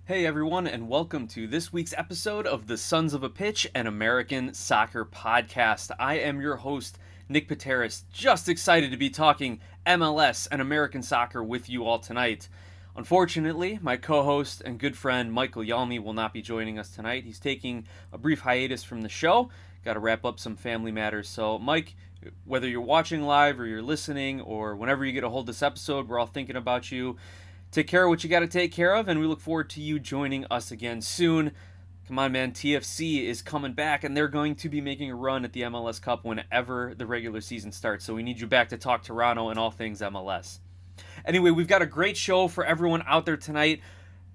Hey everyone, and welcome to this week's episode of the Sons of a Pitch, an American soccer podcast. I am your host, Nick Pateris, just excited to be talking MLS and American soccer with you all tonight. Unfortunately, my co-host and good friend Michael Yalmy will not be joining us tonight. He's taking a brief hiatus from the show. Got to wrap up some family matters. So, Mike, whether you're watching live or you're listening or whenever you get a hold of this episode, we're all thinking about you. Take care of what you got to take care of, and we look forward to you joining us again soon. Come on, man. TFC is coming back, and they're going to be making a run at the MLS Cup whenever the regular season starts. So we need you back to talk Toronto and all things MLS. Anyway, we've got a great show for everyone out there tonight.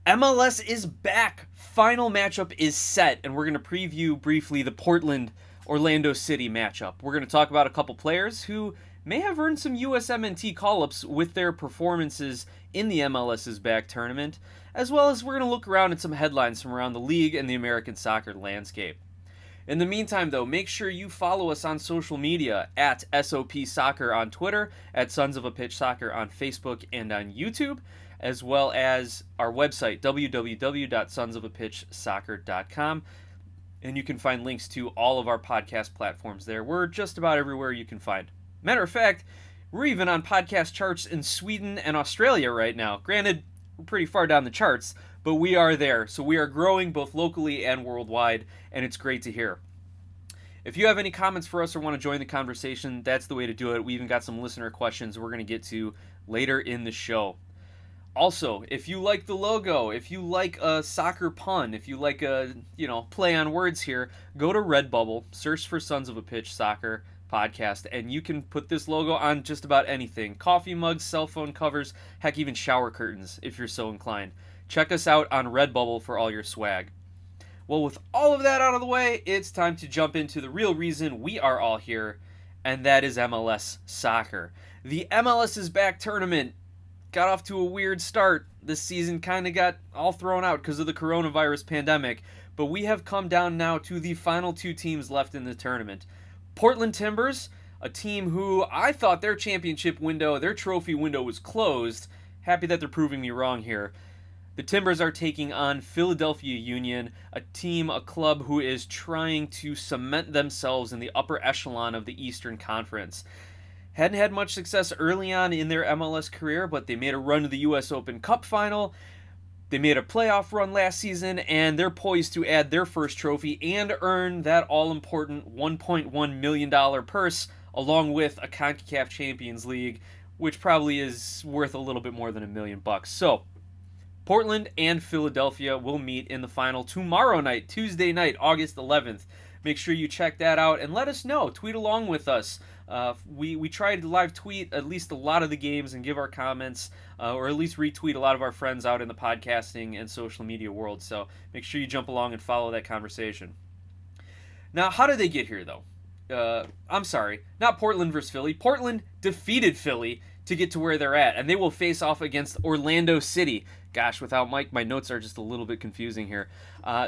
MLS is back. Final matchup is set, and we're going to preview briefly the Portland-Orlando City matchup. We're going to talk about a couple players who may have earned some USMNT call-ups with their performances in the MLS's back tournament, as well as we're going to look around at some headlines from around the league and the American soccer landscape. In the meantime, though, make sure you follow us on social media at SOP Soccer on Twitter, at Sons of a Pitch Soccer on Facebook and on YouTube, as well as our website, www.sonsofapitchsoccer.com. And you can find links to all of our podcast platforms there. We're just about everywhere you can find. Matter of fact, we're even on podcast charts in Sweden and Australia right now. Granted, we're pretty far down the charts, but we are there. So we are growing both locally and worldwide, and it's great to hear. If you have any comments for us or want to join the conversation, that's the way to do it. We even got some listener questions we're going to get to later in the show. Also, if you like the logo, if you like a soccer pun, if you like a, play on words here, go to Redbubble, search for Sons of a Pitch Soccer podcast, and you can put this logo on just about anything. Coffee mugs, cell phone covers, heck, even shower curtains if you're so inclined. Check us out on Redbubble for all your swag. Well, with all of that out of the way, it's time to jump into the real reason we are all here, and that is MLS Soccer. The MLS is Back tournament got off to a weird start. This season kind of got all thrown out because of the coronavirus pandemic, but we have come down now to the final two teams left in the tournament. Portland Timbers, a team who I thought their championship window, their trophy window was closed. Happy that they're proving me wrong here. The Timbers are taking on Philadelphia Union, a team, a club who is trying to cement themselves in the upper echelon of the Eastern Conference. Hadn't had much success early on in their MLS career, but they made a run to the U.S. Open Cup final. They made a playoff run last season, and they're poised to add their first trophy and earn that all-important $1.1 million purse, along with a Concacaf Champions League, which probably is worth a little bit more than $1 million. So, Portland and Philadelphia will meet in the final tomorrow night, Tuesday night, August 11th. Make sure you check that out and let us know. Tweet along with us. We try to live tweet at least a lot of the games and give our comments, or at least retweet a lot of our friends out in the podcasting and social media world. So make sure you jump along and follow that conversation. Now, how did they get here, though? I'm sorry, not Portland versus Philly. Portland defeated Philly to get to where they're at, and they will face off against Orlando City. Gosh, without Mike, my notes are just a little bit confusing here.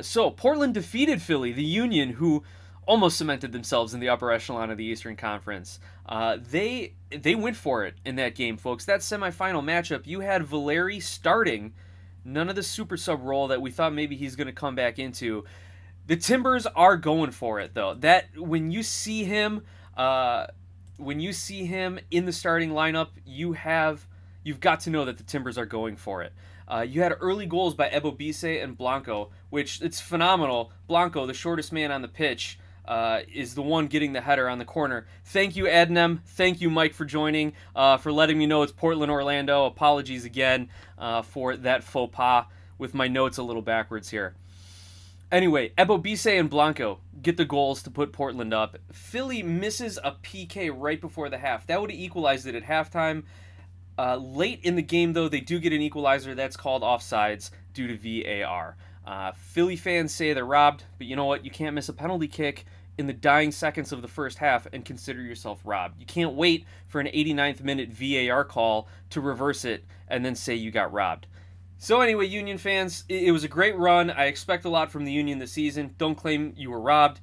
So Portland defeated Philly, the Union, who almost cemented themselves in the upper echelon of the Eastern Conference. They went for it in that game, folks. That semifinal matchup, you had Valeri starting, none of the super sub role that we thought maybe he's going to come back into. The Timbers are going for it, though. That when you see him in the starting lineup, you've got to know that the Timbers are going for it. You had early goals by Ebo Bisay and Blanco, which it's phenomenal. Blanco, the shortest man on the pitch, is the one getting the header on the corner. Thank you, Adnem. Thank you, Mike, for joining, for letting me know it's Portland, Orlando. Apologies again for that faux pas with my notes a little backwards here. Anyway, Ebo Bisay and Blanco get the goals to put Portland up. Philly misses a PK right before the half. That would have equalized it at halftime. Late in the game, though, they do get an equalizer that's called offsides due to VAR. Philly fans say they're robbed, but you know what? You can't miss a penalty kick in the dying seconds of the first half and consider yourself robbed. You can't wait for an 89th minute VAR call to reverse it and then say you got robbed. So anyway, Union fans, it was a great run. I expect a lot from the Union this season. Don't claim you were robbed.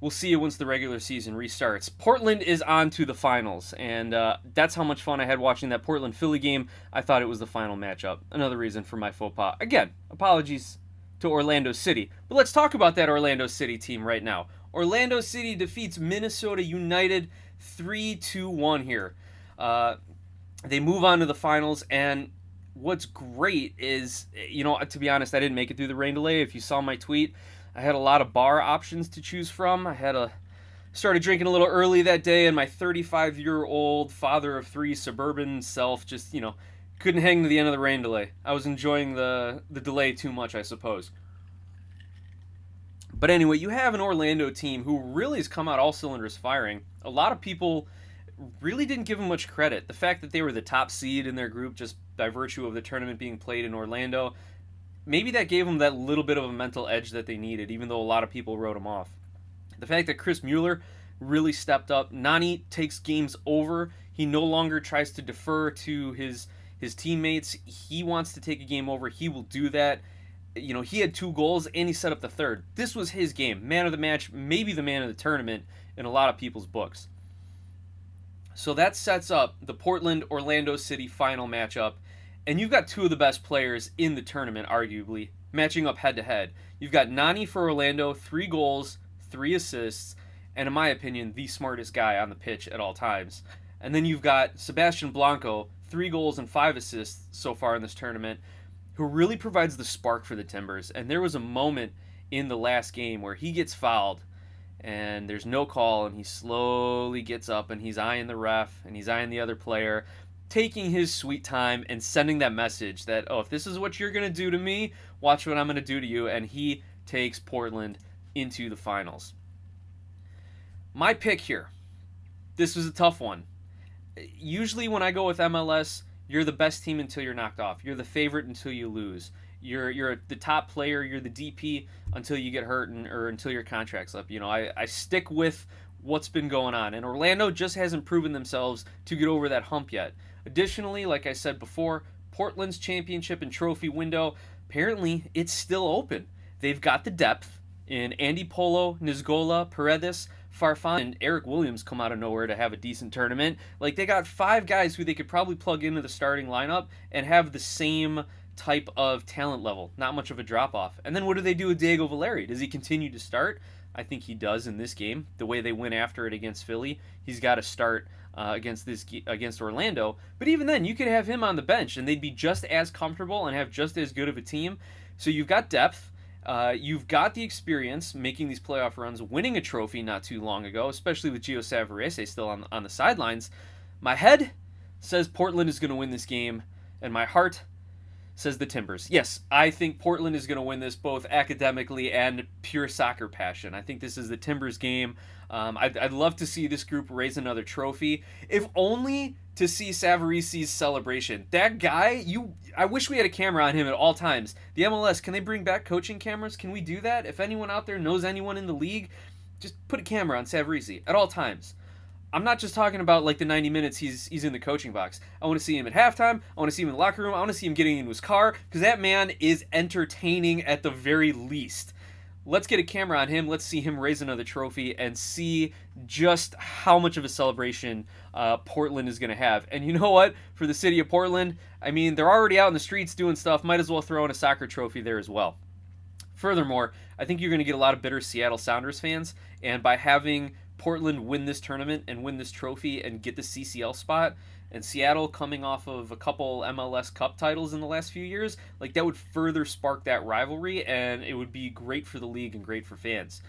we'll see you once the regular season restarts. Portland is on to the finals, and that's how much fun I had watching that Portland-Philly game. I thought it was the final matchup. Another reason for my faux pas. Again, apologies to Orlando City. But let's talk about that Orlando City team right now. Orlando City defeats Minnesota United 3-1 here. They move on to the finals, and what's great is, to be honest, I didn't make it through the rain delay. If you saw my tweet, I had a lot of bar options to choose from. Started drinking a little early that day, and my 35-year-old father of three suburban self just, couldn't hang to the end of the rain delay. I was enjoying the delay too much, I suppose. But anyway, you have an Orlando team who really has come out all cylinders firing. A lot of people really didn't give them much credit. The fact that they were the top seed in their group just by virtue of the tournament being played in Orlando, maybe that gave them that little bit of a mental edge that they needed, even though a lot of people wrote them off. The fact that Chris Mueller really stepped up. Nani takes games over. He no longer tries to defer to his teammates. He wants to take a game over. He will do that. He had 2 goals and he set up the third. This was his game. Man of the match, maybe the man of the tournament in a lot of people's books. So that sets up the Portland-Orlando City final matchup. And you've got 2 of the best players in the tournament, arguably, matching up head-to-head. You've got Nani for Orlando, 3 goals, 3 assists, and in my opinion, the smartest guy on the pitch at all times. And then you've got Sebastian Blanco, 3 goals and 5 assists so far in this tournament, who really provides the spark for the Timbers. And there was a moment in the last game where he gets fouled, and there's no call, and he slowly gets up, and he's eyeing the ref, and he's eyeing the other player, taking his sweet time and sending that message that, if this is what you're going to do to me, watch what I'm going to do to you. And he takes Portland into the finals. My pick here, this was a tough one. Usually when I go with MLS, you're the best team until you're knocked off. You're the favorite until you lose. You're the top player, you're the DP until you get hurt or until your contract's up. I stick with what's been going on. And Orlando just hasn't proven themselves to get over that hump yet. Additionally, like I said before, Portland's championship and trophy window, apparently it's still open. They've got the depth in Andy Polo, Nizgola, Paredes, Farfan, and Eric Williams come out of nowhere to have a decent tournament. Like, they got 5 guys who they could probably plug into the starting lineup and have the same type of talent level. Not much of a drop-off. And then what do they do with Diego Valeri? Does he continue to start? I think he does in this game. The way they went after it against Philly, he's got to start against Orlando. But even then, you could have him on the bench, and they'd be just as comfortable and have just as good of a team. So you've got depth. You've got the experience making these playoff runs, winning a trophy not too long ago, especially with Gio Savarese still on the sidelines. My head says Portland is going to win this game, and my heart says the Timbers. Yes, I think Portland is going to win this both academically and pure soccer passion. I think this is the Timbers game. I'd love to see this group raise another trophy, if only to see Savarese's celebration. That guy, I wish we had a camera on him at all times. The MLS, can they bring back coaching cameras? Can we do that? If anyone out there knows anyone in the league, just put a camera on Savarese at all times. I'm not just talking about like the 90 minutes he's in the coaching box. I want to see him at halftime. I want to see him in the locker room. I want to see him getting into his car, because that man is entertaining at the very least. Let's get a camera on him. Let's see him raise another trophy and see just how much of a celebration Portland is going to have. And you know what? For the city of Portland, I mean, they're already out in the streets doing stuff. Might as well throw in a soccer trophy there as well. Furthermore, I think you're going to get a lot of bitter Seattle Sounders fans. And by having Portland win this tournament and win this trophy and get the CCL spot, and Seattle coming off of a couple MLS Cup titles in the last few years, like, that would further spark that rivalry, and it would be great for the league and great for fans.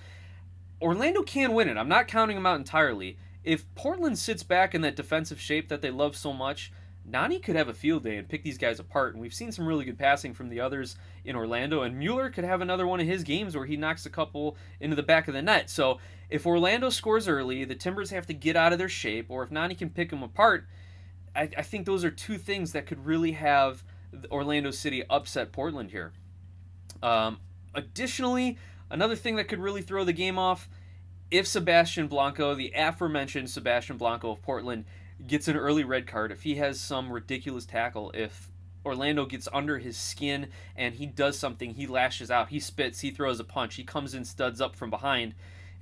Orlando can win it. I'm not counting them out entirely. If Portland sits back in that defensive shape that they love so much, Nani could have a field day and pick these guys apart, and we've seen some really good passing from the others in Orlando, and Mueller could have another one of his games where he knocks a couple into the back of the net. So if Orlando scores early, the Timbers have to get out of their shape, or if Nani can pick them apart, I think those are 2 things that could really have Orlando City upset Portland here. Additionally, another thing that could really throw the game off, if Sebastian Blanco, the aforementioned Sebastian Blanco of Portland, gets an early red card, if he has some ridiculous tackle, if Orlando gets under his skin and he does something, he lashes out, he spits, he throws a punch, he comes in studs up from behind.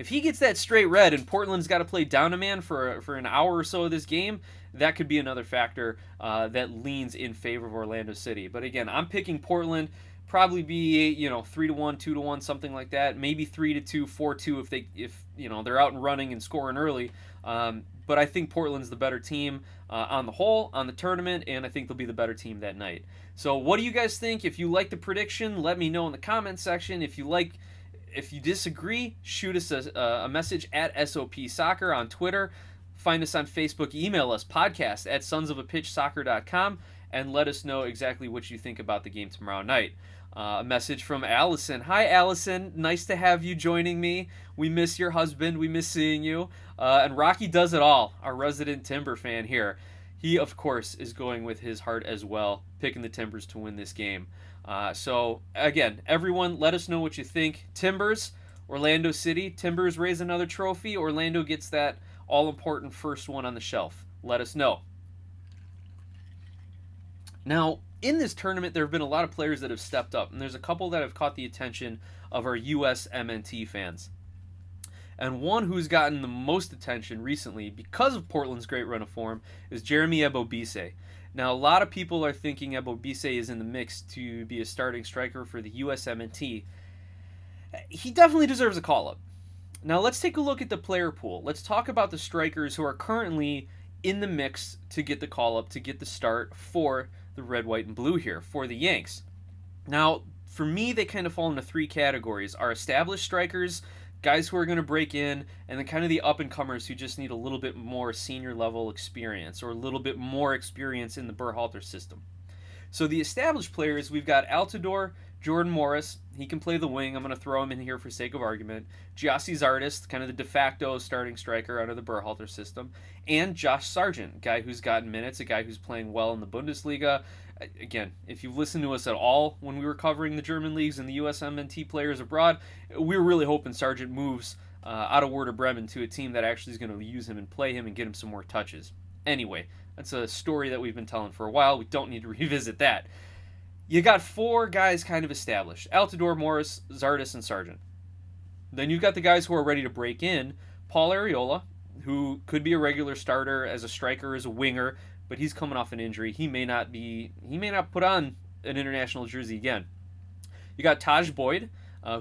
If he gets that straight red and Portland's got to play down a man for an hour or so of this game, that could be another factor that leans in favor of Orlando City. But again, I'm picking Portland. Probably be 3-1, 2-1, something like that. Maybe 3-2, 4-2 if they're out and running and scoring early. But I think Portland's the better team on the whole, on the tournament, and I think they'll be the better team that night. So what do you guys think? If you like the prediction, let me know in the comment section. If you disagree, shoot us a message at SOP Soccer on Twitter. Find us on Facebook. Email us, podcast@sonsofapitchsoccer.com, and let us know exactly what you think about the game tomorrow night. A message from Allison. Hi, Allison. Nice to have you joining me. We miss your husband. We miss seeing you. And Rocky does it all, our resident Timber fan here. He, of course, is going with his heart as well, picking the Timbers to win this game. So, again, everyone, let us know what you think. Timbers, Orlando City. Timbers raise another trophy. Orlando gets that all-important first one on the shelf. Let us know. Now, in this tournament, there have been a lot of players that have stepped up, and there's a couple that have caught the attention of our US MNT fans. And one who's gotten the most attention recently because of Portland's great run of form is Jeremy Ebo Bisay. Now, a lot of people are thinking Ebo Bisay is in the mix to be a starting striker for the US MNT. He definitely deserves a call-up. Now, let's take a look at the player pool. Let's talk about the strikers who are currently in the mix to get the call-up, to get the start for the red, white, and blue here, for the Yanks. Now, for me, they kind of fall into three categories. Our established strikers, guys who are going to break in, and then kind of the up-and-comers who just need a little bit more senior-level experience or a little bit more experience in the Berhalter system. So the established players, we've got Altidore, Jordan Morris. He can play the wing. I'm going to throw him in here for sake of argument. Gyasi Zardes, kind of the de facto starting striker under the Berhalter system. And Josh Sargent, a guy who's gotten minutes, a guy who's playing well in the Bundesliga. Again, if you've listened to us at all when we were covering the German leagues and the USMNT players abroad, we were really hoping Sargent moves out of Werder Bremen to a team that actually is going to use him and play him and get him some more touches. Anyway, that's a story that we've been telling for a while. We don't need to revisit that. You got four guys kind of established: Altidore, Morris, Zardes, and Sargent. Then you've got the guys who are ready to break in. Paul Arriola, who could be a regular starter as a striker, as a winger, but he's coming off an injury. He may not put on an international jersey again. You got Taj Boyd,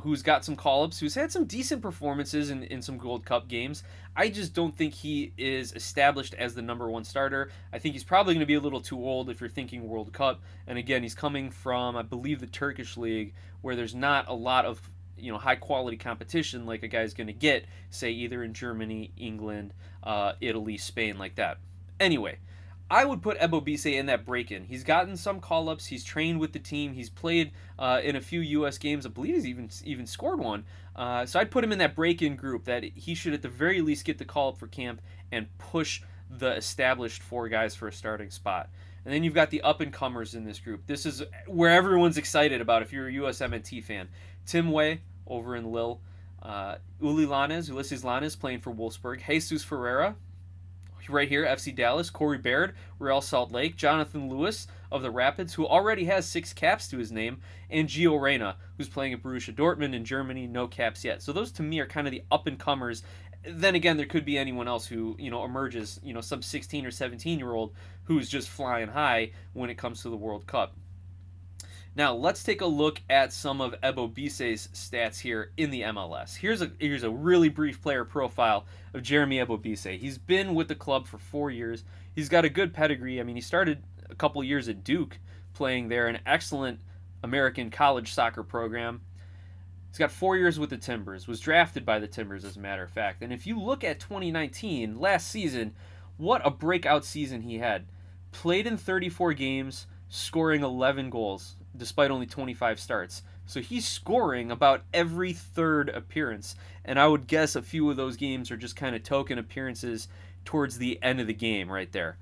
who's got some call-ups, who's had some decent performances in some Gold Cup games. I just don't think he is established as the number one starter. I think he's probably going to be a little too old if you're thinking World Cup. And again, he's coming from, I believe, the Turkish league, where there's not a lot of high-quality competition like a guy's going to get, say, either in Germany, England, Italy, Spain, like that. Anyway, I would put Ebo Bisay in that break-in. He's gotten some call-ups. He's trained with the team. He's played in a few U.S. games. I believe he's even scored one. So I'd put him in that break-in group that he should at the very least get the call-up for camp and push the established four guys for a starting spot. And then you've got the up-and-comers in this group. This is where everyone's excited about if you're a USMNT fan. Tim Way over in Lille. Ulysses Lanes playing for Wolfsburg. Jesus Ferreira, right here, FC Dallas. Corey Baird, Real Salt Lake. Jonathan Lewis of the Rapids, who already has 6 caps to his name. And Gio Reyna, who's playing at Borussia Dortmund in Germany, no caps yet. So those, to me, are kind of the up-and-comers. Then again, there could be anyone else who, emerges, some 16 or 17-year-old who's just flying high when it comes to the World Cup. Now, let's take a look at some of Ebo Bisay's stats here in the MLS. Here's a really brief player profile of Jeremy Ebo Bisay. He's been with the club for 4 years. He's got a good pedigree. I mean, he started a couple years at Duke, playing there, an excellent American college soccer program. He's got 4 years with the Timbers, was drafted by the Timbers, as a matter of fact. And if you look at 2019, last season, what a breakout season he had. Played in 34 games, scoring 11 goals, despite only 25 starts. So he's scoring about every third appearance. And I would guess a few of those games are just kind of token appearances towards the end of the game right there.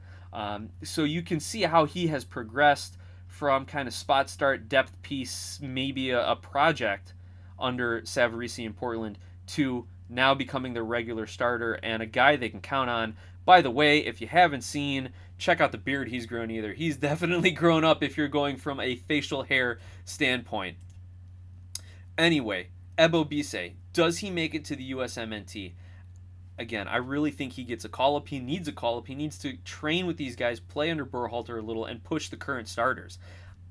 So you can see how he has progressed from kind of spot start, depth piece, maybe a project under Savarese in Portland, to now becoming the regular starter and a guy they can count on. By the way, if you haven't seen, check out the beard he's grown either. He's definitely grown up if you're going from a facial hair standpoint. Anyway, Ebo Bisay Does he make it to the USMNT? Again, I really think he gets a call-up. He needs a call-up. He needs to train with these guys, play under Berhalter a little, and push the current starters.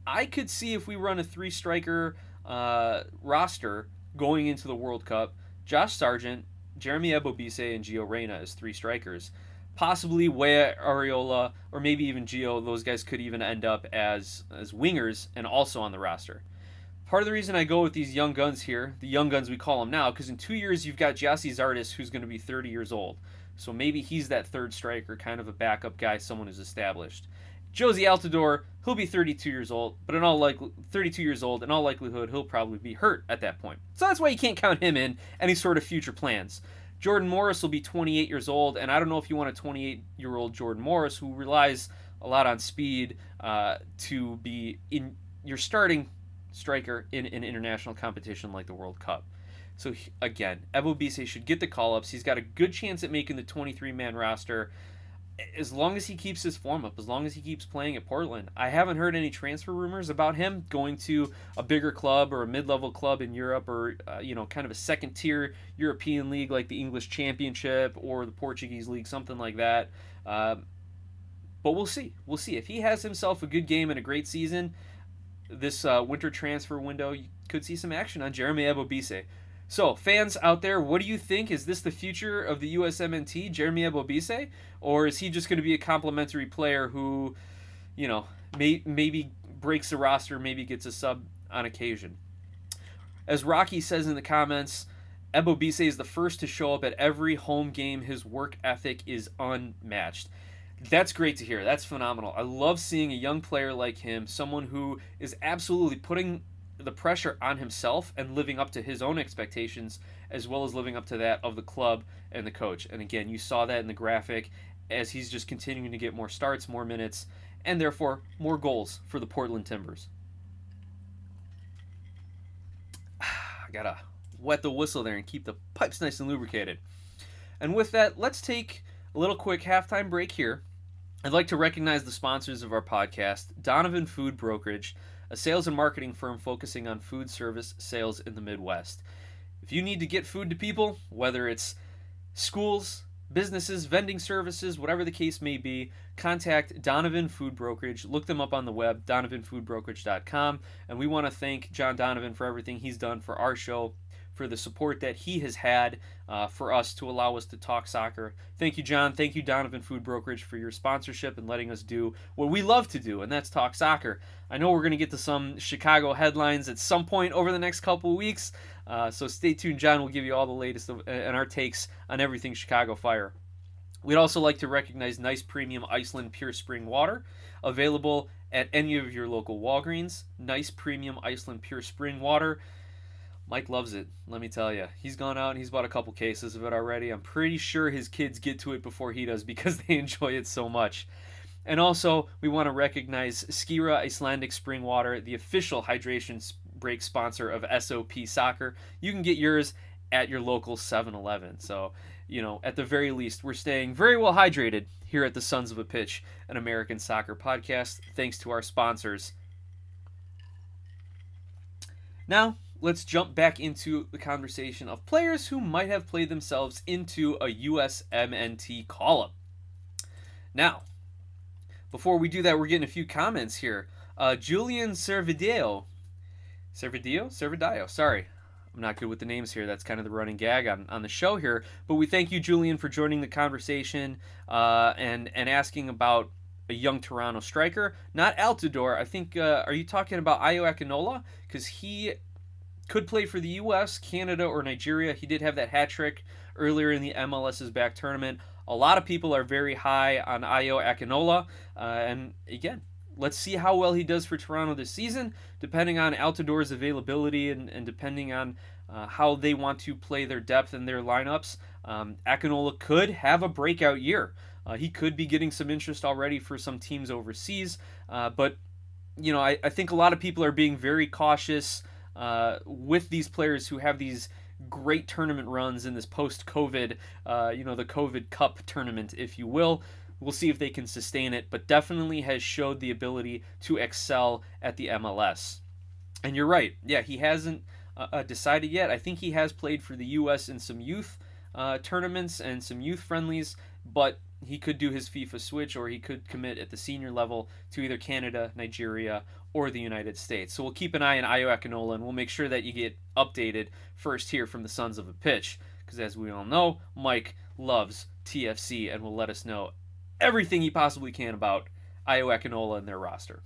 I could see if we run a three-striker roster going into the World Cup, Josh Sargent, Jeremy Ebobisi, and Gio Reyna as three strikers. Possibly Wea Ariola, or maybe even Gio. Those guys could even end up as wingers and also on the roster. Part of the reason I go with these young guns here, the young guns we call them now, because in 2 years you've got Gyasi Zardes, who's going to be 30 years old. So maybe he's that third striker, kind of a backup guy, someone who's established. Josie Altidore, he'll be 32 years old, but in all likelihood, he'll probably be hurt at that point. So that's why you can't count him in any sort of future plans. Jordan Morris will be 28 years old, and I don't know if you want a 28-year-old Jordan Morris who relies a lot on speed to be in your starting striker in an international competition like the World Cup. So again, Ebobisi should get the call-ups. He's got a good chance at making the 23-man roster as long as he keeps his form up, as long as he keeps playing at Portland. I haven't heard any transfer rumors about him going to a bigger club or a mid-level club in Europe, or kind of a second-tier European league like the English Championship or the Portuguese league, something like that. But we'll see. We'll see. If he has himself a good game and a great season, this winter transfer window, you could see some action on Jeremy Ebobisi. So, fans out there, what do you think? Is this the future of the USMNT, Jeremy Ebobisi? Or is he just going to be a complimentary player who, maybe breaks the roster, maybe gets a sub on occasion? As Rocky says in the comments, Ebobisi is the first to show up at every home game. His work ethic is unmatched. That's great to hear. That's phenomenal. I love seeing a young player like him, someone who is absolutely putting the pressure on himself and living up to his own expectations, as well as living up to that of the club and the coach. And again, you saw that in the graphic as he's just continuing to get more starts, more minutes, and therefore more goals for the Portland Timbers. I gotta wet the whistle there and keep the pipes nice and lubricated. And with that, let's take a little quick halftime break here. I'd like to recognize the sponsors of our podcast, Donovan Food Brokerage, a sales and marketing firm focusing on food service sales in the Midwest. If you need to get food to people, whether it's schools, businesses, vending services, whatever the case may be, contact Donovan Food Brokerage. Look them up on the web, donovanfoodbrokerage.com. And we want to thank John Donovan for everything he's done for our show, for the support that he has had for us to allow us to talk soccer. Thank you, John. Thank you, Donovan Food Brokerage, for your sponsorship and letting us do what we love to do, and that's talk soccer. I know we're going to get to some Chicago headlines at some point over the next couple of weeks, so stay tuned. John will give you all the latest and our takes on everything Chicago Fire. We'd also like to recognize Nice Premium Iceland Pure Spring Water, available at any of your local Walgreens. Nice Premium Iceland Pure Spring Water. Mike loves it, let me tell you. He's gone out and he's bought a couple cases of it already. I'm pretty sure his kids get to it before he does because they enjoy it so much. And also, we want to recognize Skira Icelandic Spring Water, the official hydration break sponsor of SOP Soccer. You can get yours at your local 7-Eleven. So, at the very least, we're staying very well hydrated here at the Sons of a Pitch, an American soccer podcast, thanks to our sponsors. Now, let's jump back into the conversation of players who might have played themselves into a USMNT call-up. Now, before we do that, we're getting a few comments here. Julian Servideo, sorry. I'm not good with the names here. That's kind of the running gag on the show here. But we thank you, Julian, for joining the conversation and asking about a young Toronto striker. Not Altidore. I think, are you talking about Ayo Akinola? Because he could play for the U.S., Canada, or Nigeria. He did have that hat trick earlier in the MLS's back tournament. A lot of people are very high on Ayo Akinola. And again, let's see how well he does for Toronto this season, depending on Altidore's availability and depending on how they want to play their depth and their lineups. Akinola could have a breakout year. He could be getting some interest already for some teams overseas. But, I think a lot of people are being very cautious with these players who have these great tournament runs in this post-COVID, the COVID Cup tournament, if you will. We'll see if they can sustain it, but definitely has showed the ability to excel at the MLS. And you're right. Yeah, he hasn't decided yet. I think he has played for the U.S. in some youth tournaments and some youth friendlies, but he could do his FIFA switch, or he could commit at the senior level to either Canada, Nigeria, or the United States. So we'll keep an eye on Ayo Akinola, and we'll make sure that you get updated first here from the Sons of a Pitch, because as we all know, Mike loves TFC and will let us know everything he possibly can about Ayo Akinola and their roster.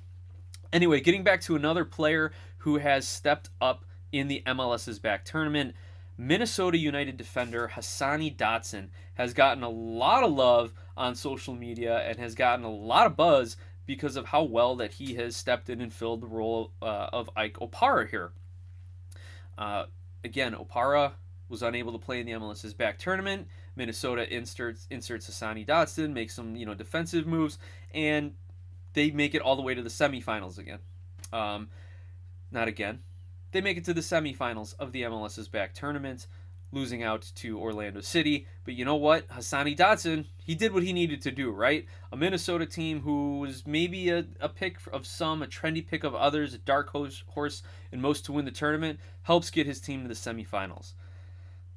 Anyway, getting back to another player who has stepped up in the MLS's back tournament, Minnesota United defender Hassani Dotson has gotten a lot of love on social media and has gotten a lot of buzz because of how well that he has stepped in and filled the role of Ike Opara here. Again, Opara was unable to play in the MLS's back tournament. Minnesota inserts Hassani Dotson, makes some defensive moves, and they make it all the way to the semifinals again. Not again. They make it to the semifinals of the MLS's back tournament, losing out to Orlando City. But you know what? Hassani Dotson, he did what he needed to do, right? A Minnesota team who was maybe a pick of some, a trendy pick of others, a dark horse and most to win the tournament, helps get his team to the semifinals.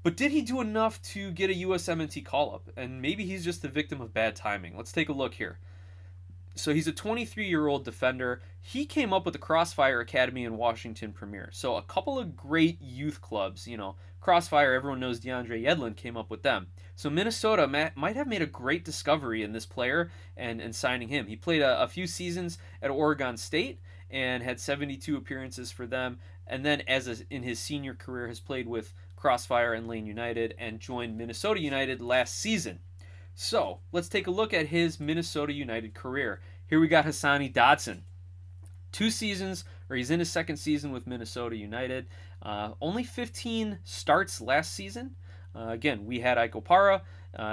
But did he do enough to get a USMNT call-up? And maybe he's just the victim of bad timing. Let's take a look here. So he's a 23-year-old defender. He came up with the Crossfire Academy in Washington Premier. So a couple of great youth clubs, Crossfire, everyone knows DeAndre Yedlin came up with them. So Minnesota might have made a great discovery in this player and signing him. He played a few seasons at Oregon State and had 72 appearances for them. And then in his senior career has played with Crossfire and Lane United and joined Minnesota United last season. So, let's take a look at his Minnesota United career. Here we got Hassani Dotson. 2 seasons, or he's in his second season with Minnesota United. Only 15 starts last season. Again, we had Ike Opara.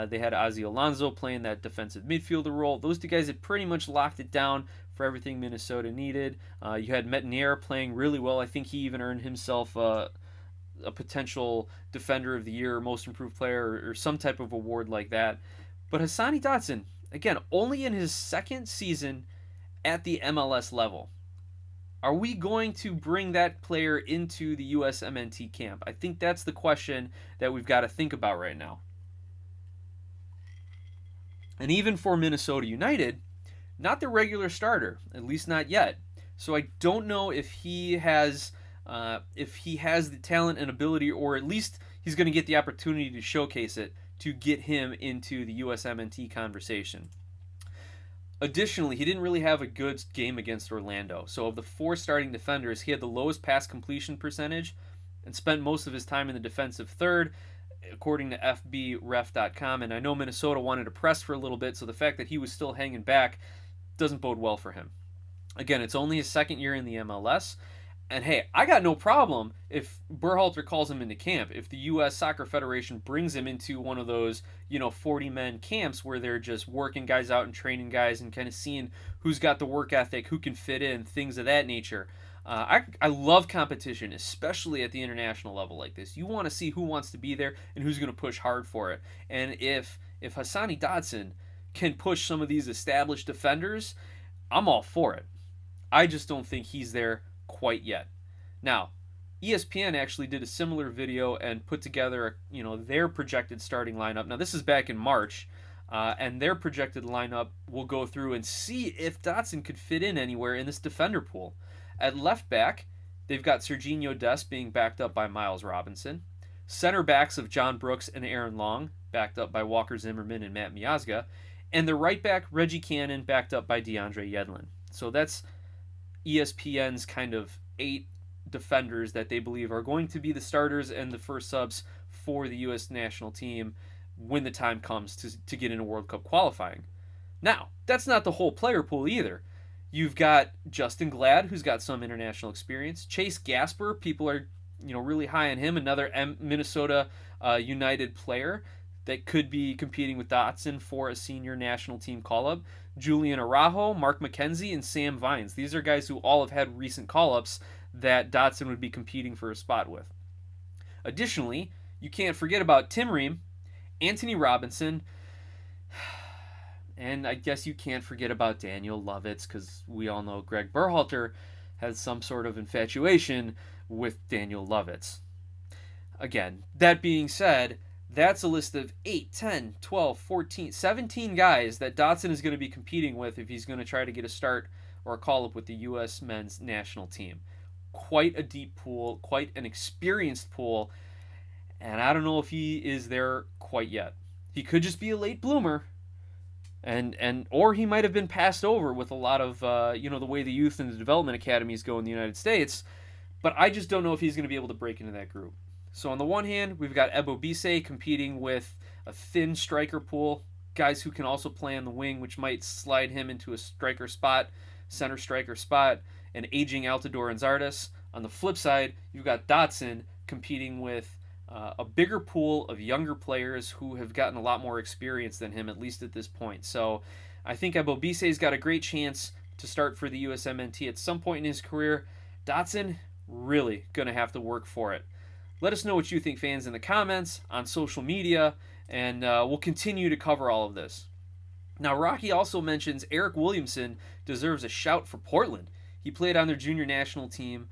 They had Ozzy Alonso playing that defensive midfielder role. Those two guys had pretty much locked it down for everything Minnesota needed. You had Metenier playing really well. I think he even earned himself a potential Defender of the Year, Most Improved Player, or some type of award like that. But Hassani Dotson, again, only in his second season at the MLS level. Are we going to bring that player into the USMNT camp? I think that's the question that we've got to think about right now. And even for Minnesota United, not the regular starter, at least not yet. So I don't know if he has the talent and ability, or at least he's going to get the opportunity to showcase it to get him into the USMNT conversation. Additionally, he didn't really have a good game against Orlando. So of the 4 starting defenders, he had the lowest pass completion percentage and spent most of his time in the defensive third, according to FBref.com. And I know Minnesota wanted to press for a little bit, so the fact that he was still hanging back doesn't bode well for him. Again, it's only his second year in the MLS. And hey, I got no problem if Berhalter calls him into camp. If the U.S. Soccer Federation brings him into one of those, 40-man camps where they're just working guys out and training guys and kind of seeing who's got the work ethic, who can fit in, things of that nature. I love competition, especially at the international level like this. You want to see who wants to be there and who's going to push hard for it. And if Hassani Dotson can push some of these established defenders, I'm all for it. I just don't think he's there quite yet. Now, ESPN actually did a similar video and put together, their projected starting lineup. Now, this is back in March, and their projected lineup will go through and see if Dotson could fit in anywhere in this defender pool. At left back, they've got Serginho Dest being backed up by Miles Robinson. Center backs of John Brooks and Aaron Long, backed up by Walker Zimmerman and Matt Miazga. And the right back, Reggie Cannon, backed up by DeAndre Yedlin. So that's ESPN's kind of 8 defenders that they believe are going to be the starters and the first subs for the U.S. national team when the time comes to get into World Cup qualifying. Now, that's not the whole player pool either. You've got Justin Glad, who's got some international experience. Chase Gasper, people are really high on him, another Minnesota United player that could be competing with Dotson for a senior national team call-up. Julian Araujo, Mark McKenzie, and Sam Vines. These are guys who all have had recent call-ups that Dotson would be competing for a spot with. Additionally, you can't forget about Tim Ream, Anthony Robinson, and I guess you can't forget about Daniel Lovitz, because we all know Greg Berhalter has some sort of infatuation with Daniel Lovitz. Again, that being said, that's a list of 8, 10, 12, 14, 17 guys that Dotson is going to be competing with if he's going to try to get a start or a call-up with the U.S. men's national team. Quite a deep pool, quite an experienced pool, and I don't know if he is there quite yet. He could just be a late bloomer, or he might have been passed over with a lot of the way the youth and the development academies go in the United States, but I just don't know if he's going to be able to break into that group. So on the one hand, we've got Ebo Bisay competing with a thin striker pool, guys who can also play on the wing, which might slide him into a center striker spot, and aging Altidore and Zardes. On the flip side, you've got Dotson competing with a bigger pool of younger players who have gotten a lot more experience than him, at least at this point. So I think Ebo Bisay's got a great chance to start for the USMNT at some point in his career. Dotson, really going to have to work for it. Let us know what you think, fans, in the comments, on social media, and we'll continue to cover all of this. Now, Rocky also mentions Eric Williamson deserves a shout for Portland. He played on their junior national team,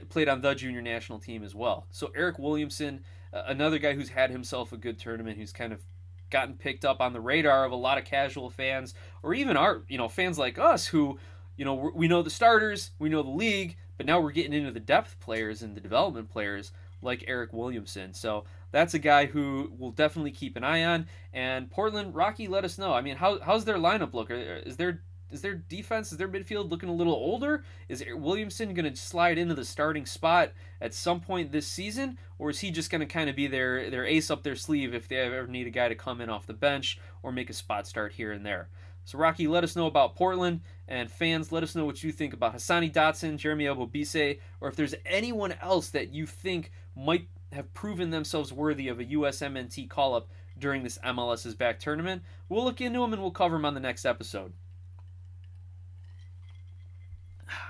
played on the junior national team as well. So Eric Williamson, another guy who's had himself a good tournament, who's kind of gotten picked up on the radar of a lot of casual fans, or even our fans like us who, we know the starters, we know the league, but now we're getting into the depth players and the development players like Eric Williamson. So that's a guy who we'll definitely keep an eye on. And Portland, Rocky, let us know. I mean, how's their lineup look? Is their defense, is their midfield looking a little older? Is Williamson going to slide into the starting spot at some point this season? Or is he just going to kind of be their ace up their sleeve if they ever need a guy to come in off the bench or make a spot start here and there? So Rocky, let us know about Portland, and fans, let us know what you think about Hassani Dotson, Jeremy Ebo Bisay, or if there's anyone else that you think might have proven themselves worthy of a USMNT call-up during this MLS's Back tournament. We'll look into them and we'll cover them on the next episode.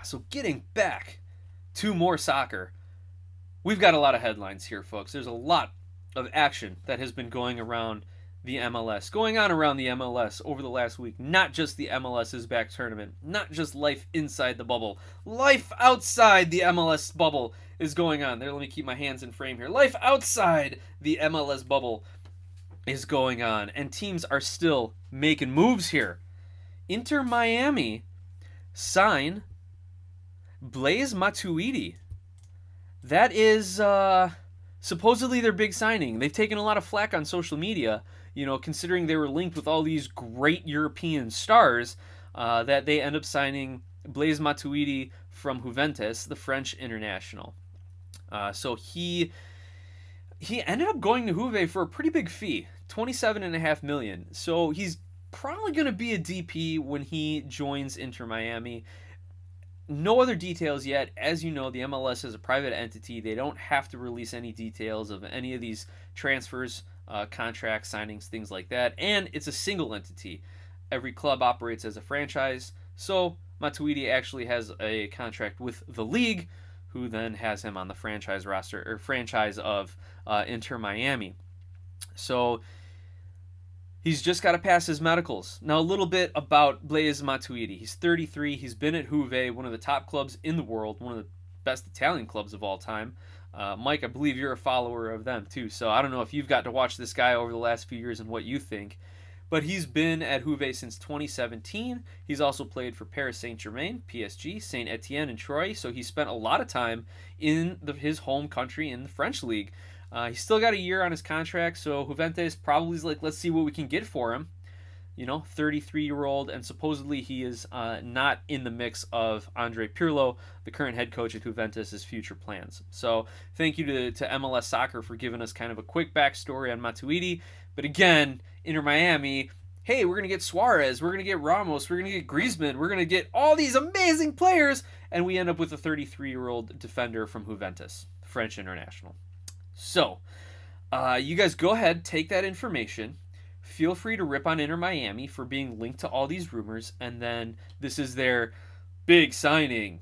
So getting back to more soccer, we've got a lot of headlines here, folks. There's a lot of action that has been going on around the MLS over the last week. Not just the MLS's Back tournament, not just life inside the bubble. Life outside the MLS bubble is going on. There, let me keep my hands in frame here. Life outside the MLS bubble is going on, and teams are still making moves here. Inter Miami sign Blaise Matuidi. That is supposedly their big signing. They've taken a lot of flack on social media, considering they were linked with all these great European stars, that they end up signing Blaise Matuidi from Juventus, the French international. So he ended up going to Juve for a pretty big fee, $27.5 million. So he's probably going to be a DP when he joins Inter Miami. No other details yet. As you know, the MLS is a private entity. They don't have to release any details of any of these transfers, contracts, signings, things like that. And it's a single entity. Every club operates as a franchise. So Matuidi actually has a contract with the league, who then has him on the franchise roster or franchise of Inter Miami. So he's just got to pass his medicals. Now, a little bit about Blaise Matuidi. He's 33. He's been at Juve, one of the top clubs in the world, one of the best Italian clubs of all time. Mike, I believe you're a follower of them too. So I don't know if you've got to watch this guy over the last few years and what you think. But he's been at Juve since 2017. He's also played for Paris Saint-Germain, PSG, Saint-Etienne, and Troyes. So he spent a lot of time in his home country in the French league. He's still got a year on his contract, so Juventus probably is like, let's see what we can get for him. 33-year-old, and supposedly he is not in the mix of Andre Pirlo, the current head coach at Juventus' future plans. So thank you to MLS Soccer for giving us kind of a quick backstory on Matuidi. But again, Inter Miami, hey, we're going to get Suarez, we're going to get Ramos, we're going to get Griezmann, we're going to get all these amazing players, and we end up with a 33-year-old defender from Juventus, French international. So, you guys go ahead, take that information. Feel free to rip on Inter Miami for being linked to all these rumors, and then this is their big signing.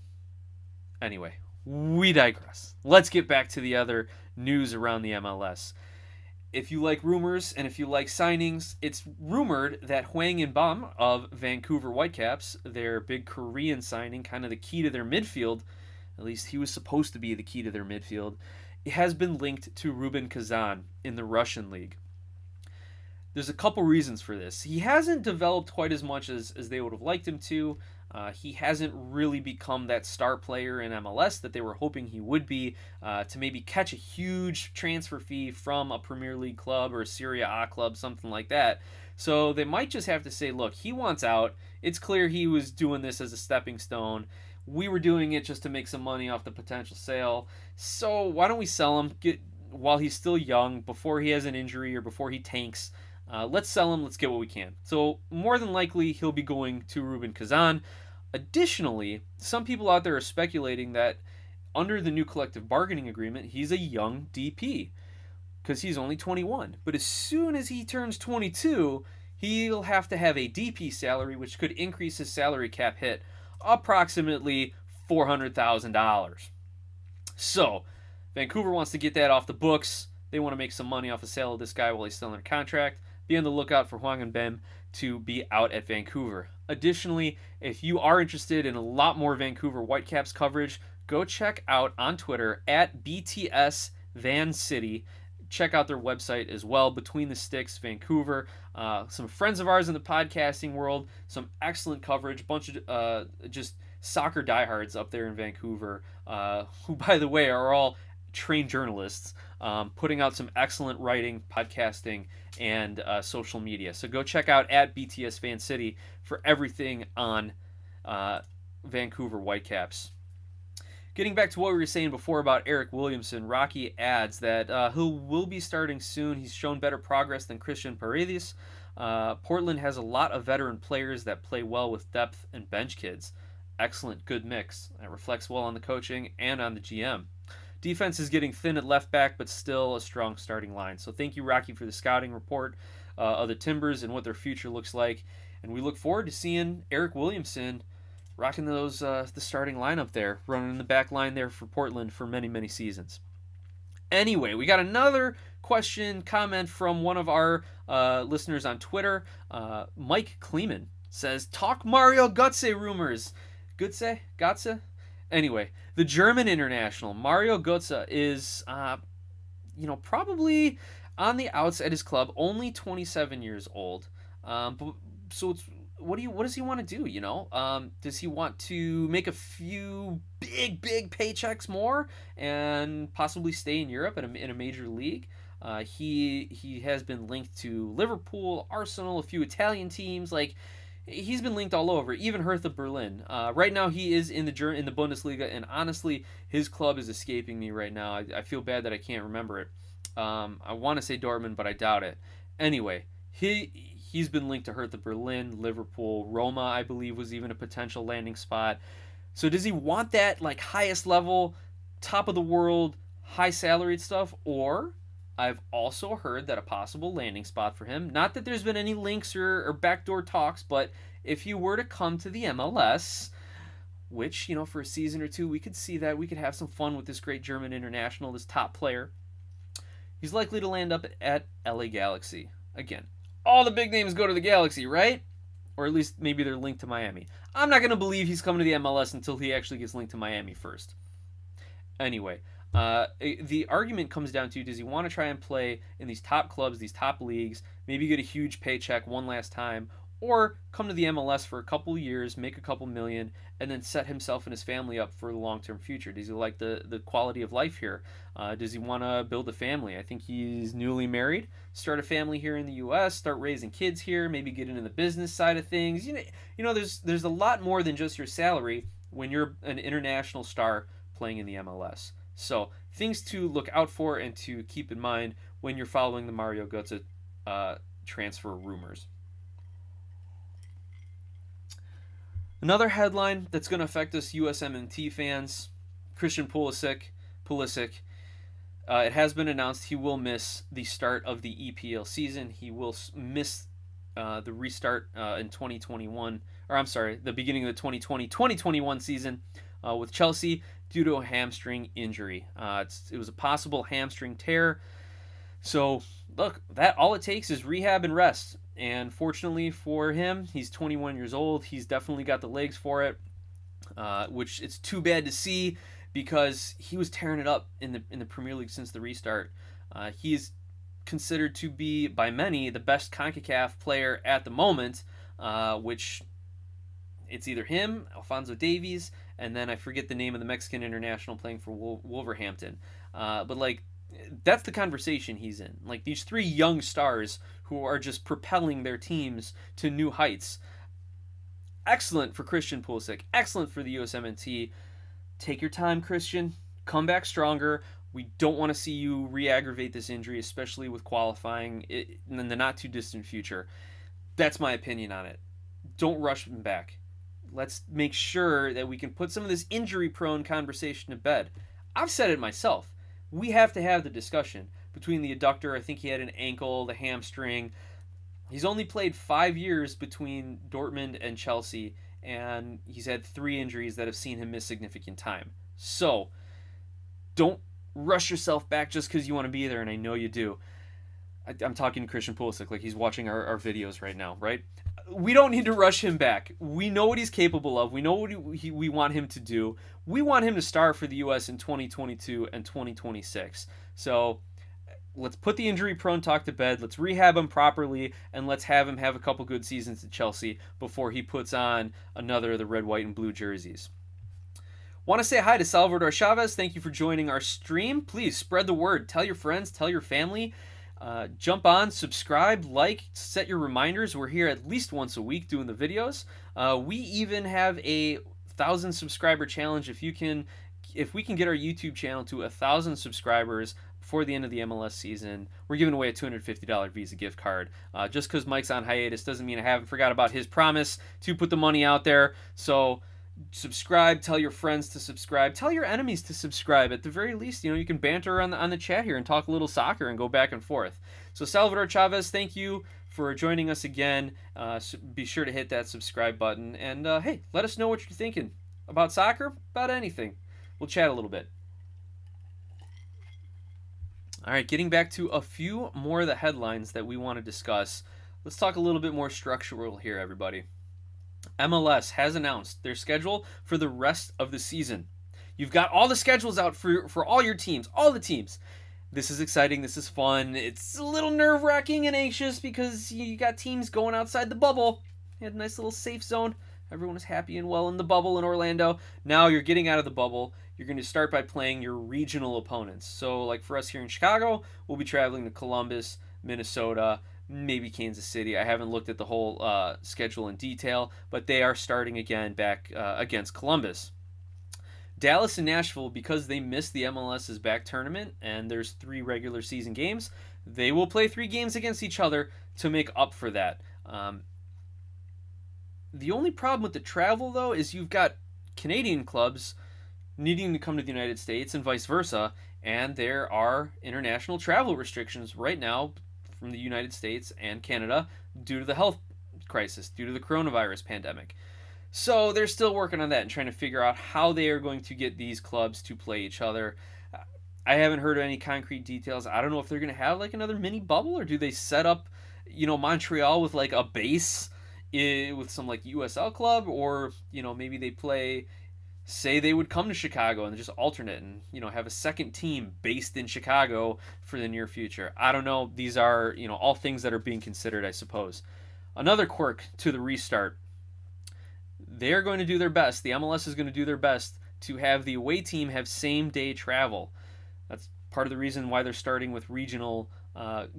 Anyway, we digress. Let's get back to the other news around the MLS. If you like rumors and if you like signings, it's rumored that Hwang In-bum of Vancouver Whitecaps, their big Korean signing, kind of the key to their midfield, at least he was supposed to be the key to their midfield, has been linked to Rubin Kazan in the Russian league. There's a couple reasons for this. He hasn't developed quite as much as they would have liked him to. He hasn't really become that star player in MLS that they were hoping he would be, to maybe catch a huge transfer fee from a Premier League club or a Serie A club, something like that. So they might just have to say, look, he wants out. It's clear he was doing this as a stepping stone. We were doing it just to make some money off the potential sale. So why don't we sell him while he's still young, before he has an injury or before he tanks? Let's sell him. Let's get what we can. So more than likely, he'll be going to Rubin Kazan. Additionally, some people out there are speculating that under the new collective bargaining agreement, he's a young DP because he's only 21. But as soon as he turns 22, he'll have to have a DP salary, which could increase his salary cap hit approximately $400,000. So Vancouver wants to get that off the books. They want to make some money off the sale of this guy while he's still under contract. Be on the lookout for Hwang and to be out at Vancouver. Additionally, if you are interested in a lot more Vancouver Whitecaps coverage, go check out on Twitter at BTS Van City. Check out their website as well, Between the Sticks Vancouver. Some friends of ours in the podcasting world, some excellent coverage, bunch of just soccer diehards up there in Vancouver, who, by the way, are all trained journalists, putting out some excellent writing, podcasting, and social media. So go check out at BTS Fan City for everything on Vancouver Whitecaps. Getting back to what we were saying before about Eric Williamson, Rocky adds that he will be starting soon. He's shown better progress than Christian Paredes. Portland has a lot of veteran players that play well with depth and bench kids. Excellent, good mix. That reflects well on the coaching and on the GM. Defense is getting thin at left back, but still a strong starting line. So thank you, Rocky, for the scouting report of the Timbers and what their future looks like. And we look forward to seeing Eric Williamson rocking those the starting lineup there, running the back line there for Portland for many, many seasons. Anyway, we got another comment from one of our listeners on Twitter. Mike Kleeman says, talk Mario Götze rumors. Götze? Anyway, the German international, Mario Götze, is, probably on the outs at his club, only 27 years old. So it's, what does he want to do, Does he want to make a few big paychecks more and possibly stay in Europe in a major league? He has been linked to Liverpool, Arsenal, a few Italian teams. He's been linked all over, even Hertha Berlin. Right now, he is in the Bundesliga, and honestly, his club is escaping me right now. I feel bad that I can't remember it. I want to say Dortmund, but I doubt it. Anyway, he's been linked to Hertha Berlin, Liverpool, Roma, I believe, was even a potential landing spot. So does he want that highest level, top of the world, high salaried stuff, or I've also heard that a possible landing spot for him, not that there's been any links or backdoor talks, but if he were to come to the MLS, which, for a season or two, we could see that. We could have some fun with this great German international, this top player. He's likely to land up at LA Galaxy. Again, all the big names go to the Galaxy, right? Or at least maybe they're linked to Miami. I'm not going to believe he's coming to the MLS until he actually gets linked to Miami first. Anyway, the argument comes down to, does he want to try and play in these top clubs, these top leagues, maybe get a huge paycheck one last time, or come to the MLS for a couple years, make a couple million, and then set himself and his family up for the long-term future? Does he like the quality of life here? Does he want to build a family? I think he's newly married, start a family here in the U.S., start raising kids here, maybe get into the business side of things. There's a lot more than just your salary when you're an international star playing in the MLS. So things to look out for and to keep in mind when you're following the Mario Götze transfer rumors. Another headline that's going to affect us USMNT fans, Christian Pulisic. It has been announced he will miss the start of the EPL season. He will miss the restart in 2021, the beginning of the 2020-2021 season with Chelsea due to a hamstring injury. It was a possible hamstring tear. So, look, that all it takes is rehab and rest. And fortunately for him, he's 21 years old. He's definitely got the legs for it, which it's too bad to see because he was tearing it up in the Premier League since the restart. He's considered to be by many the best CONCACAF player at the moment, which it's either him, Alphonso Davies, and then I forget the name of the Mexican international playing for Wolverhampton. But like, that's the conversation he's in. Like, these three young stars who are just propelling their teams to new heights. Excellent for Christian Pulisic. Excellent for the USMNT. Take your time, Christian. Come back stronger. We don't want to see you re-aggravate this injury, especially with qualifying in the not-too-distant future. That's my opinion on it. Don't rush him back. Let's make sure that we can put some of this injury-prone conversation to bed. I've said it myself. We have to have the discussion between the adductor. I think he had an ankle, the hamstring. He's only played 5 years between Dortmund and Chelsea, and he's had 3 injuries that have seen him miss significant time. So, don't rush yourself back just because you want to be there, and I know you do. I'm talking to Christian Pulisic like he's watching our videos right now, right? We don't need to rush him back. We know what he's capable of. We know what we want him to do. We want him to start for the U.S. in 2022 and 2026. So let's put the injury-prone talk to bed. Let's rehab him properly, and let's have him have a couple good seasons at Chelsea before he puts on another of the red, white, and blue jerseys. Want to say hi to Salvador Chavez. Thank you for joining our stream. Please spread the word. Tell your friends. Tell your family. Jump on, subscribe, like, set your reminders. We're here at least once a week doing the videos. We even have a 1,000 subscriber challenge. If we can get our YouTube channel to 1,000 subscribers before the end of the MLS season, we're giving away a $250 Visa gift card. Just because Mike's on hiatus doesn't mean I haven't forgot about his promise to put the money out there. So subscribe, tell your friends to subscribe, tell your enemies to subscribe. At the very least, you can banter on the chat here and talk a little soccer and go back and forth. So Salvador Chavez, thank you for joining us again. Be sure to hit that subscribe button, and hey, let us know what you're thinking about soccer, about anything. We'll chat a little bit. All right, getting back to a few more of the headlines that we want to discuss. Let's talk a little bit more structural here, everybody. MLS has announced their schedule for the rest of the season. You've got all the schedules out for all your teams, all the teams. This is exciting. This is fun. It's a little nerve-wracking and anxious because you got teams going outside the bubble. You had a nice little safe zone. Everyone was happy and well in the bubble in Orlando. Now you're getting out of the bubble. You're going to start by playing your regional opponents. So like for us here in Chicago, we'll be traveling to Columbus, Minnesota, maybe Kansas City. I haven't looked at the whole schedule in detail, but they are starting again back against Columbus. Dallas and Nashville, because they missed the MLS's back tournament and there's 3 regular season games, they will play 3 games against each other to make up for that. The only problem with the travel, though, is you've got Canadian clubs needing to come to the United States and vice versa, and there are international travel restrictions right now from the United States and Canada due to the health crisis, due to the coronavirus pandemic. So they're still working on that and trying to figure out how they are going to get these clubs to play each other. I haven't heard of any concrete details. I don't know if they're going to have like another mini bubble, or do they set up, Montreal with like a base with some like USL club, or maybe they play, say they would come to Chicago and just alternate and have a second team based in Chicago for the near future. I don't know. These are all things that are being considered, I suppose. Another quirk to the restart. They're going to do their best. The MLS is going to do their best to have the away team have same day travel. That's part of the reason why they're starting with regional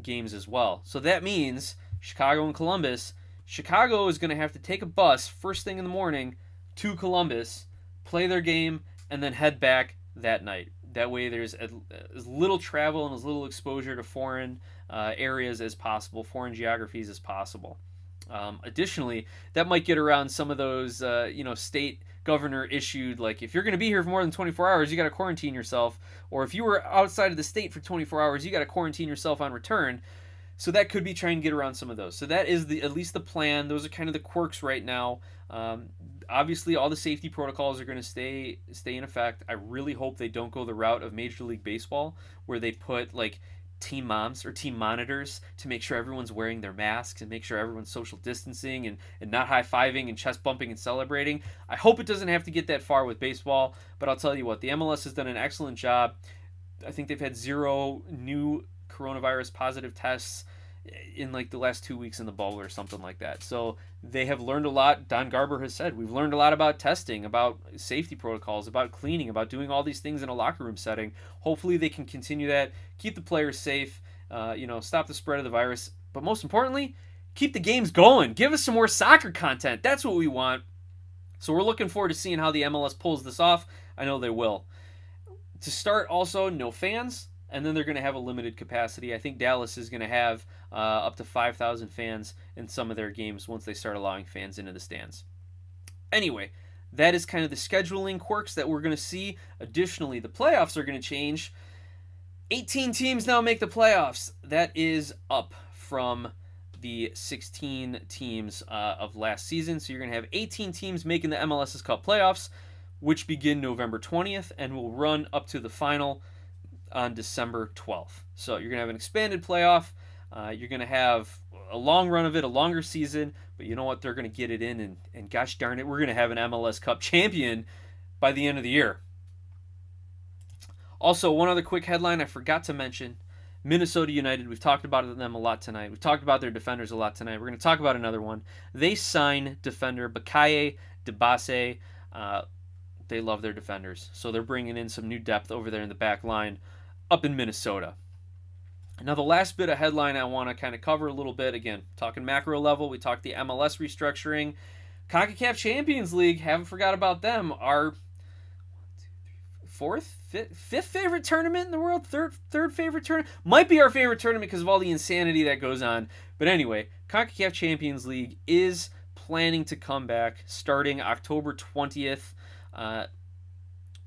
games as well. So that means Chicago and Columbus. Chicago is going to have to take a bus first thing in the morning to Columbus, play their game, and then head back that night. That way there's as little travel and as little exposure to foreign areas as possible, foreign geographies as possible. Additionally, that might get around some of those, state governor issued, like if you're going to be here for more than 24 hours, you got to quarantine yourself. Or if you were outside of the state for 24 hours, you got to quarantine yourself on return. So that could be trying to get around some of those. So that is at least the plan. Those are kind of the quirks right now. Obviously, all the safety protocols are going to stay in effect. I really hope they don't go the route of Major League Baseball, where they put like team moms or team monitors to make sure everyone's wearing their masks and make sure everyone's social distancing and not high-fiving and chest bumping and celebrating. I hope it doesn't have to get that far with baseball, but I'll tell you what, the MLS has done an excellent job. I think they've had 0 new coronavirus positive tests in like the last 2 weeks in the bubble or something like that. So they have learned a lot. Don Garber has said, we've learned a lot about testing, about safety protocols, about cleaning, about doing all these things in a locker room setting. Hopefully they can continue that, keep the players safe, stop the spread of the virus. But most importantly, keep the games going. Give us some more soccer content. That's what we want. So we're looking forward to seeing how the MLS pulls this off. I know they will. To start, also, no fans. And then they're going to have a limited capacity. I think Dallas is going to have up to 5,000 fans in some of their games once they start allowing fans into the stands. Anyway, that is kind of the scheduling quirks that we're going to see. Additionally, the playoffs are going to change. 18 teams now make the playoffs. That is up from the 16 teams of last season. So you're going to have 18 teams making the MLS's Cup playoffs, which begin November 20th and will run up to the final on December 12th. So you're going to have an expanded playoff. You're going to have a long run of it, a longer season, but you know what? They're going to get it in, and gosh darn it, we're going to have an MLS Cup champion by the end of the year. Also, one other quick headline I forgot to mention. Minnesota United, we've talked about them a lot tonight. We've talked about their defenders a lot tonight. We're going to talk about another one. They sign defender Bakaye Debase. They love their defenders, so they're bringing in some new depth over there in the back line up in Minnesota. Now, the last bit of headline I want to kind of cover a little bit, again, talking macro level, we talked the MLS restructuring. Concacaf Champions League, haven't forgot about them, our fifth favorite tournament in the world, third favorite tournament, might be our favorite tournament because of all the insanity that goes on. But anyway, Concacaf Champions League is planning to come back starting October 20th.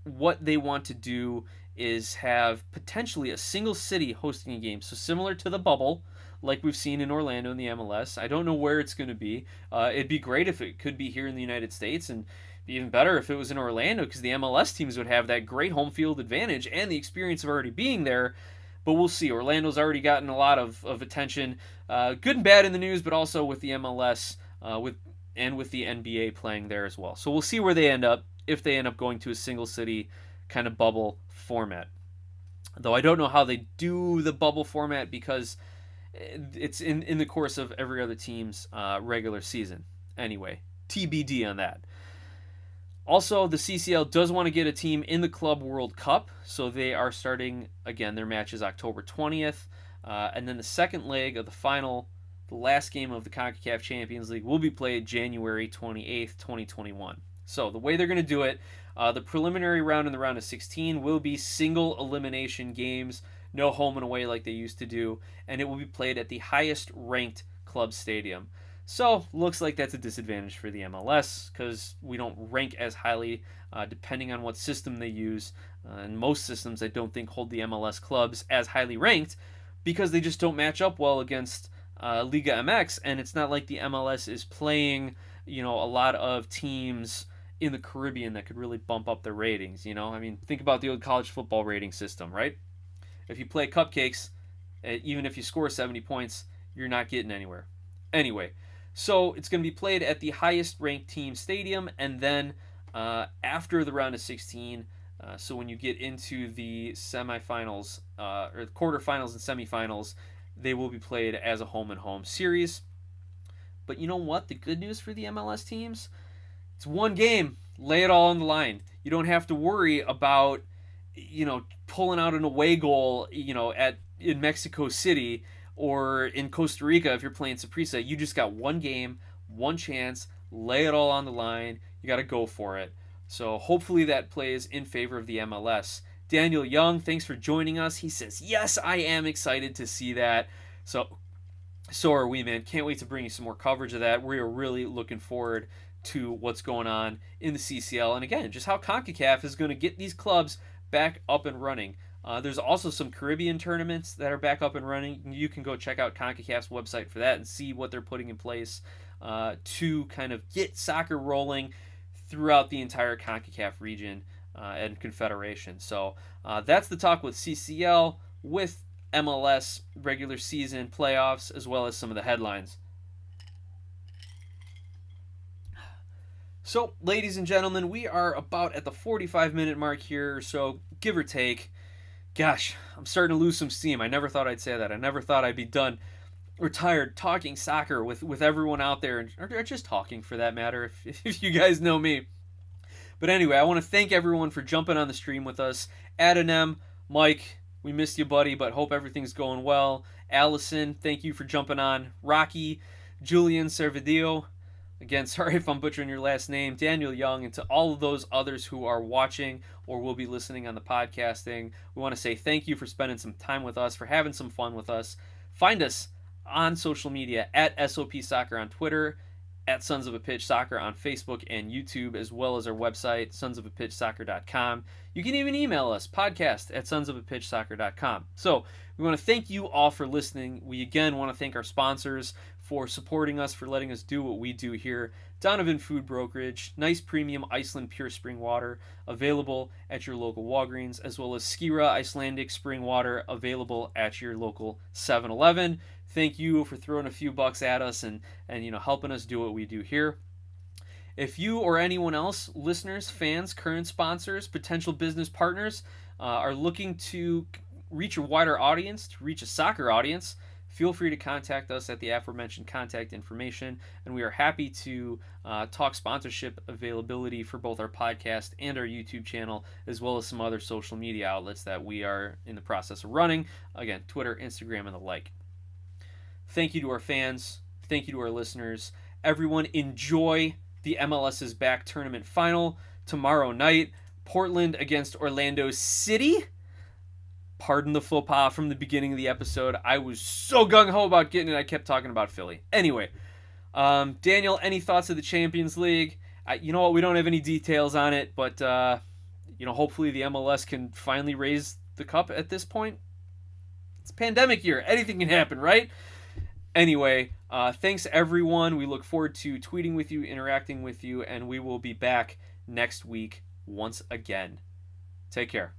What they want to do is have potentially a single city hosting a game. So similar to the bubble, like we've seen in Orlando in the MLS. I don't know where it's going to be. It'd be great if it could be here in the United States, and be even better if it was in Orlando, because the MLS teams would have that great home field advantage and the experience of already being there. But we'll see. Orlando's already gotten a lot of attention, good and bad in the news, but also with the MLS with the NBA playing there as well. So we'll see where they end up, if they end up going to a single city kind of bubble format. Though I don't know how they do the bubble format, because it's in the course of every other team's regular season. Anyway, TBD on that. Also, the CCL does want to get a team in the Club World Cup, so they are starting, again, their matches October 20th, and then the second leg of the last game of the CONCACAF Champions League will be played January 28th, 2021. So the way they're going to do it, the preliminary round and the round of 16 will be single elimination games, no home and away like they used to do, and it will be played at the highest ranked club stadium. So looks like that's a disadvantage for the MLS, because we don't rank as highly depending on what system they use. And most systems I don't think hold the MLS clubs as highly ranked, because they just don't match up well against Liga MX, and it's not like the MLS is playing, a lot of teams in the Caribbean that could really bump up their ratings. I mean, think about the old college football rating system, right? If you play cupcakes, even if you score 70 points, you're not getting anywhere. Anyway, so it's going to be played at the highest ranked team stadium, and then after the round of 16, so when you get into the semifinals, or the quarterfinals and semifinals, they will be played as a home-and-home series. But you know what? The good news for the MLS teams? It's one game. Lay it all on the line. You don't have to worry about, pulling out an away goal, in Mexico City or in Costa Rica if you're playing Saprissa. You just got one game, one chance. Lay it all on the line. You got to go for it. So hopefully that plays in favor of the MLS. Daniel Young, thanks for joining us. He says, yes, I am excited to see that. So are we, man. Can't wait to bring you some more coverage of that. We are really looking forward to what's going on in the CCL. And again, just how CONCACAF is going to get these clubs back up and running. There's also some Caribbean tournaments that are back up and running. You can go check out CONCACAF's website for that and see what they're putting in place to kind of get soccer rolling throughout the entire CONCACAF region and confederation. So that's the talk with CCL. With MLS regular season playoffs, as well as some of the headlines. So, ladies and gentlemen, we are about at the 45-minute mark here, so give or take. Gosh, I'm starting to lose some steam. I never thought I'd say that. I never thought I'd be done or tired talking soccer with everyone out there, or just talking for that matter, if you guys know me. But anyway, I want to thank everyone for jumping on the stream with us. Adonam, Mike, we missed you, buddy, but hope everything's going well. Allison, thank you for jumping on. Rocky, Julian Servideo, again, sorry if I'm butchering your last name. Daniel Young, and to all of those others who are watching or will be listening on the podcasting, we want to say thank you for spending some time with us, for having some fun with us. Find us on social media at SOP Soccer on Twitter, at Sons of a Pitch Soccer on Facebook and YouTube, as well as our website, sonsofapitchsoccer.com. You can even email us, podcast at sonsofapitchsoccer.com. So we want to thank you all for listening. We again want to thank our sponsors for supporting us, for letting us do what we do here. Donovan Food Brokerage, nice premium Iceland pure spring water, available at your local Walgreens, as well as Skira Icelandic spring water, available at your local 7-Eleven. Thank you for throwing a few bucks at us and helping us do what we do here. If you or anyone else, listeners, fans, current sponsors, potential business partners, are looking to reach a wider audience, to reach a soccer audience, feel free to contact us at the aforementioned contact information, and we are happy to talk sponsorship availability for both our podcast and our YouTube channel, as well as some other social media outlets that we are in the process of running. Again, Twitter, Instagram, and the like. Thank you to our fans. Thank you to our listeners. Everyone, enjoy the MLS is Back tournament final tomorrow night. Portland against Orlando City. Pardon the faux pas from the beginning of the episode. I was so gung-ho about getting it, I kept talking about Philly. Anyway, Daniel, any thoughts of the Champions League? You know what? We don't have any details on it, but hopefully the MLS can finally raise the cup at this point. It's a pandemic year. Anything can happen, right? Anyway, thanks everyone. We look forward to tweeting with you, interacting with you, and we will be back next week once again. Take care.